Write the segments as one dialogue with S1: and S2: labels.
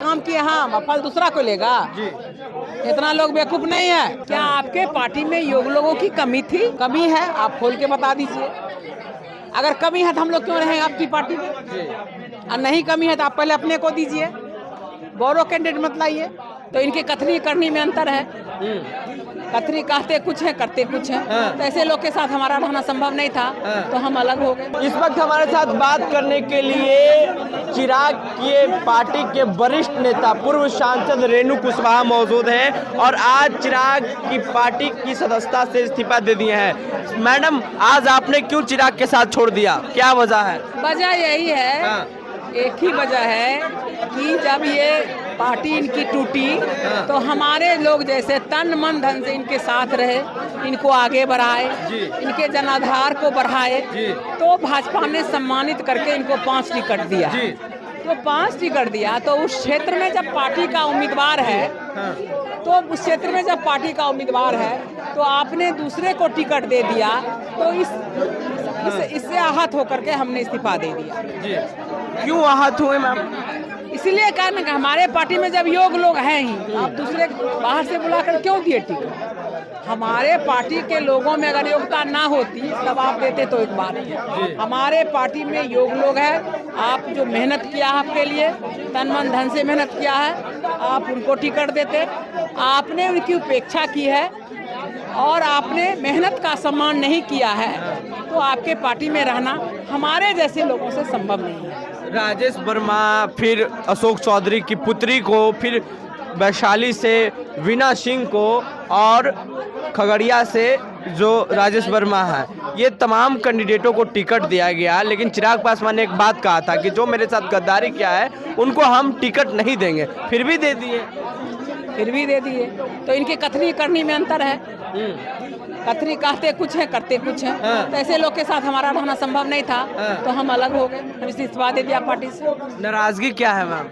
S1: काम किए हाँ फल दूसरा को लेगा
S2: जी।
S1: इतना लोग बेवकूफ नहीं है। क्या आपके पार्टी में योग लोगों की कमी थी? कमी है, आप खोल के बता दीजिए। अगर कमी है तो हम लोग क्यों रहें आपकी पार्टी में? और नहीं कमी है तो आप पहले अपने को दीजिए, बोरो कैंडिडेट मत लाइए। तो इनकी कथनी करनी में अंतर है। कथनी कहते कुछ है करते कुछ है।
S2: हाँ।
S1: तो ऐसे लोग के साथ हमारा रहना संभव नहीं था।
S2: हाँ।
S1: तो हम अलग हो गए।
S2: इस वक्त हमारे साथ बात करने के लिए चिराग के पार्टी के वरिष्ठ नेता पूर्व सांसद रेणु कुशवाहा मौजूद हैं और आज चिराग की पार्टी की सदस्यता से इस्तीफा दे दिए हैं। मैडम, आज आपने क्यों चिराग के साथ छोड़ दिया, क्या वजह है?
S1: वजह यही है,
S2: हाँ।
S1: एक ही वजह है कि जब ये पार्टी इनकी टूटी तो हमारे लोग जैसे तन मन धन से इनके साथ रहे, इनको आगे बढ़ाए,
S2: जी।
S1: इनके जनाधार को बढ़ाए,
S2: जी।
S1: तो भाजपा ने सम्मानित करके इनको 5 टिकट दिया।
S2: जी।
S1: तो 5 टिकट दिया तो उस क्षेत्र में जब पार्टी का उम्मीदवार है
S2: हाँ।
S1: तो उस क्षेत्र में जब पार्टी का उम्मीदवार है तो आपने दूसरे को टिकट दे दिया, तो इससे आहत होकर के हमने इस्तीफा दे दिया।
S2: जी। क्यों आहत हुए मैम?
S1: इसलिए कारण कि हमारे पार्टी में जब योग लोग हैं ही, आप दूसरे बाहर से बुलाकर क्यों दिए टिकट? हमारे पार्टी के लोगों में अगर योग्यता ना होती तब आप देते तो एक बात है। हमारे पार्टी में योग लोग हैं, आप जो मेहनत किया है आपके लिए, तन मन धन से मेहनत किया है, आप उनको टिकट देते। आपने उनकी उपेक्षा की है और आपने मेहनत का सम्मान नहीं किया है, तो आपके पार्टी में रहना हमारे जैसे लोगों से संभव नहीं है।
S2: राजेश वर्मा, फिर अशोक चौधरी की पुत्री को, फिर वैशाली से वीना सिंह को और खगड़िया से जो राजेश वर्मा है, ये तमाम कैंडिडेटों को टिकट दिया गया। लेकिन चिराग पासवान ने एक बात कहा था कि जो मेरे साथ गद्दारी किया है उनको हम टिकट नहीं देंगे, फिर भी दे दिए।
S1: तो इनकी कथनी करनी में अंतर है। कथनी कहते कुछ है करते कुछ है।
S2: हाँ।
S1: तो ऐसे लोग के साथ हमारा रहना संभव नहीं था।
S2: हाँ।
S1: तो हम अलग हो गए, हम इस्तीफा दे दिया पार्टी से।
S2: नाराजगी क्या है मैम?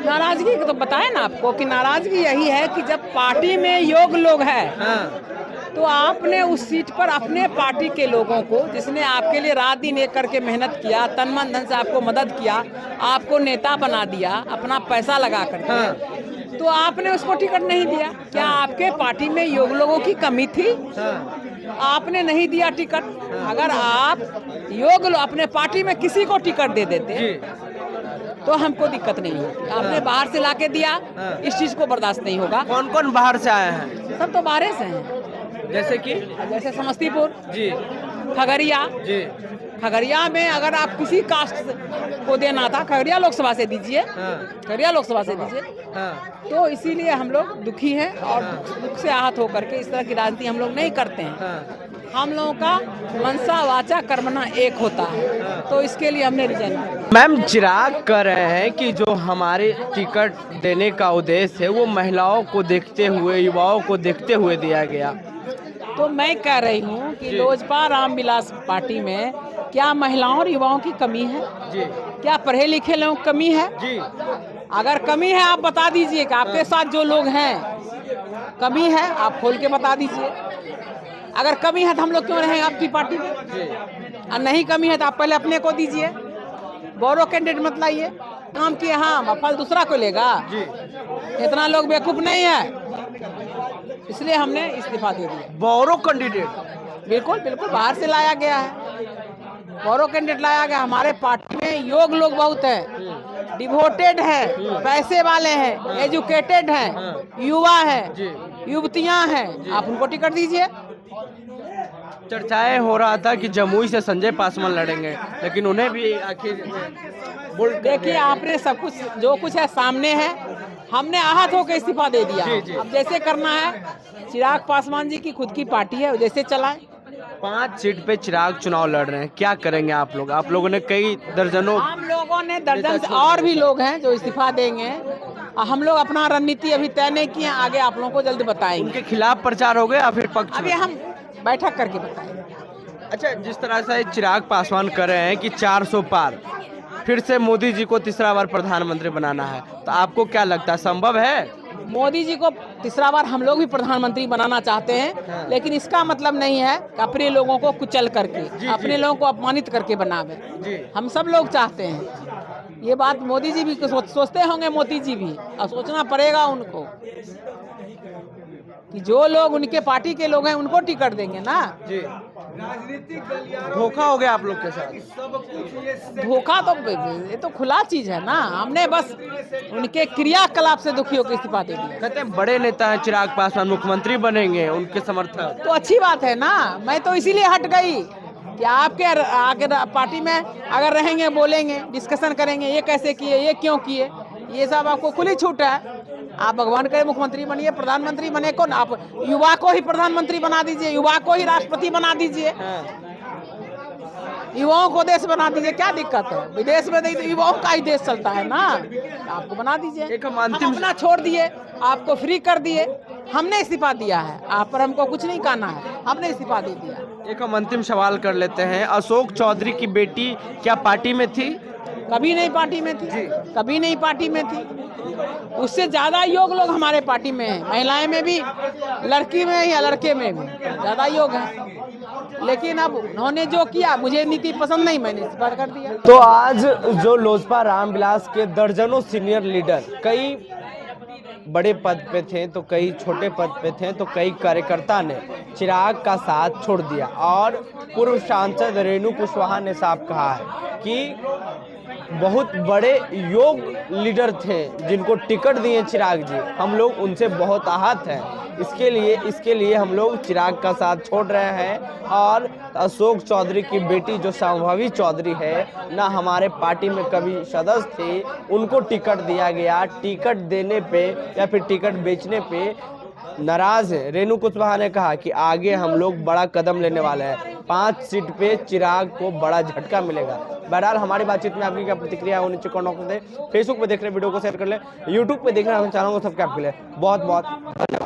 S1: नाराजगी तो बताए ना आपको कि नाराजगी यही है कि जब पार्टी में योग लोग है तो आपने उस सीट पर अपने पार्टी के लोगों को, जिसने आपके लिए रात दिन एक करके मेहनत किया, तन मन धन से आपको मदद किया, आपको नेता बना दिया अपना पैसा लगा करके, तो आपने उसको टिकट नहीं दिया। क्या आपके पार्टी में योग लोगों की कमी थी? आपने नहीं दिया टिकट। अगर आप योग लोग अपने पार्टी में किसी को टिकट दे देते तो हमको दिक्कत नहीं होती। आपने बाहर से लाके दिया, इस चीज को बर्दाश्त नहीं होगा।
S2: कौन कौन बाहर से आए हैं?
S1: सब तो बाहर से हैं, जैसे समस्तीपुर
S2: जी।
S1: खगड़िया।
S2: जी।
S1: खगड़िया में अगर आप किसी कास्ट को देना था, खगड़िया लोकसभा से दीजिए, खगड़िया लोकसभा से दीजिए। तो इसीलिए हम लोग दुखी हैं और दुख से आहत होकर के इस तरह की राजनीति हम लोग नहीं करते हैं। हम लोगों का मनसा वाचा कर्मना एक होता है, तो इसके लिए हमने रिजाइन किया।
S2: मैम, चिराग कह रहे हैं कि जो हमारे टिकट देने का उद्देश्य है वो महिलाओं को देखते हुए, युवाओं को देखते हुए दिया गया।
S1: तो मैं कह रही हूँ कि लोजपा रामविलास पार्टी में क्या महिलाओं और युवाओं की कमी है?
S2: जी।
S1: क्या पढ़े लिखे लोगों की कमी है?
S2: जी।
S1: अगर कमी है आप बता दीजिए कि आपके साथ जो लोग हैं कमी है, आप खोल के बता दीजिए। अगर कमी है तो हम लोग क्यों रहें आपकी पार्टी में? और नहीं कमी है तो आप पहले अपने को दीजिए, बोरो कैंडिडेट मत लाइए। काम किए हाँ फल दूसरा को लेगा। इतना लोग बेवकूफ नहीं है, इसलिए हमने इस्तीफा दे दिया।
S2: बोरो कैंडिडेट?
S1: बिल्कुल बिल्कुल, बाहर से लाया गया है, बोरो कैंडिडेट लाया गया। हमारे पार्टी में योग लोग बहुत हैं, डिवोटेड हैं, पैसे वाले हैं, एजुकेटेड हैं, युवा हैं, युवतियां हैं, आप उनको टिकट दीजिए।
S2: चर्चाएं हो रहा था कि जमुई से संजय पासवान लड़ेंगे, लेकिन उन्हें भी आखिर
S1: देखिए, आपने सब कुछ जो कुछ है सामने है, हमने आहत होकर इस्तीफा दे दिया। अब जैसे करना है, चिराग पासवान जी की खुद की पार्टी है, जैसे चलाएं।
S2: 5 सीट पे चिराग चुनाव लड़ रहे हैं, क्या करेंगे आप लोग? आप लोगों ने कई दर्जनों,
S1: हम लोगों ने दर्जन से और भी लोग हैं जो इस्तीफा देंगे। हम लोग अपना रणनीति अभी तय नहीं किए, आगे आप लोगों को जल्द बताएंगे।
S2: उनके खिलाफ प्रचार हो गया या फिर पक्ष
S1: अभी
S2: में?
S1: हम बैठक करके बताएंगे।
S2: अच्छा, जिस तरह से चिराग पासवान कर रहे हैं कि 400 पार, फिर से मोदी जी को तीसरा बार प्रधानमंत्री बनाना है, तो आपको क्या लगता है, संभव है?
S1: मोदी जी को तीसरा बार हम लोग भी प्रधानमंत्री बनाना चाहते हैं, लेकिन इसका मतलब नहीं है कि अपने लोगों को कुचल करके, अपने लोगों को अपमानित करके बनावे। हम सब लोग चाहते हैं, ये बात मोदी जी भी सोचते होंगे, मोदी जी भी, और सोचना पड़ेगा उनको कि जो लोग उनके पार्टी के लोग हैं उनको टिकट देंगे ना
S2: जी। धोखा हो गया आप लोग के साथ।
S1: धोखा तो ये तो खुला चीज है ना, हमने बस उनके क्रियाकलाप से दुखी होकर इस्तीफा दे दिया।
S2: कहते हैं बड़े नेता हैं चिराग पासवान, मुख्यमंत्री बनेंगे, उनके समर्थक।
S1: तो अच्छी बात है ना, मैं तो इसीलिए हट गई कि आपके आगे पार्टी में अगर रहेंगे, बोलेंगे, डिस्कशन करेंगे, ये कैसे किए, ये क्यों किए, ये सब आपको खुली छूट है। आप भगवान करे मुख्यमंत्री बनिए, प्रधानमंत्री बने, कौन आप युवा को ही प्रधानमंत्री बना दीजिए, युवा को ही राष्ट्रपति बना दीजिए, युवाओं को देश बना दीजिए, क्या दिक्कत है? विदेश में तो युवाओं का ही देश चलता है ना, आपको बना दीजिए।
S2: एक हम
S1: हम अपना छोड़ दिए, आपको फ्री कर दिए, हमने इस्तीफा दिया है, आप पर हमको कुछ नहीं कहना है, हमने इस्तीफा दे दिया।
S2: एक हम अंतिम सवाल कर लेते हैं, अशोक चौधरी की बेटी क्या पार्टी में थी?
S1: कभी नहीं पार्टी में थी, कभी नहीं पार्टी में थी। उससे ज्यादा योग लोग हमारे पार्टी में हैं, महिलाएं में भी, लड़की में या लड़के में भी ज्यादा योग है। लेकिन अब उन्होंने जो किया, मुझे नीति पसंद नहीं, मैंने इस्तीफा कर दिया।
S2: तो आज जो लोजपा रामविलास के दर्जनों सीनियर लीडर, कई बड़े पद पे थे तो कई छोटे पद पे थे, तो कई कार्यकर्ता ने चिराग का साथ छोड़ दिया। और पूर्व सांसद रेणु कुशवाहा ने साफ कहा है कि बहुत बड़े योग लीडर थे जिनको टिकट दिए चिराग जी, हम लोग उनसे बहुत आहत हैं। इसके लिए हम लोग चिराग का साथ छोड़ रहे हैं। और अशोक चौधरी की बेटी जो संभावी चौधरी है ना, हमारे पार्टी में कभी सदस्य थे, उनको टिकट दिया गया। टिकट देने पे या फिर टिकट बेचने पे नाराज है। रेणु कुशवाहा ने कहा कि आगे हम लोग बड़ा कदम लेने वाले हैं, 5 सीट पे चिराग को बड़ा झटका मिलेगा। बहरहाल हमारी बातचीत में आपकी क्या प्रतिक्रिया है, नीचे कमेंट कर दें। फेसबुक पे देख रहे वीडियो को शेयर कर लें, यूट्यूब पे देख रहे हैं चैनल को सब्सक्राइब कर लें। बहुत बहुत धन्यवाद।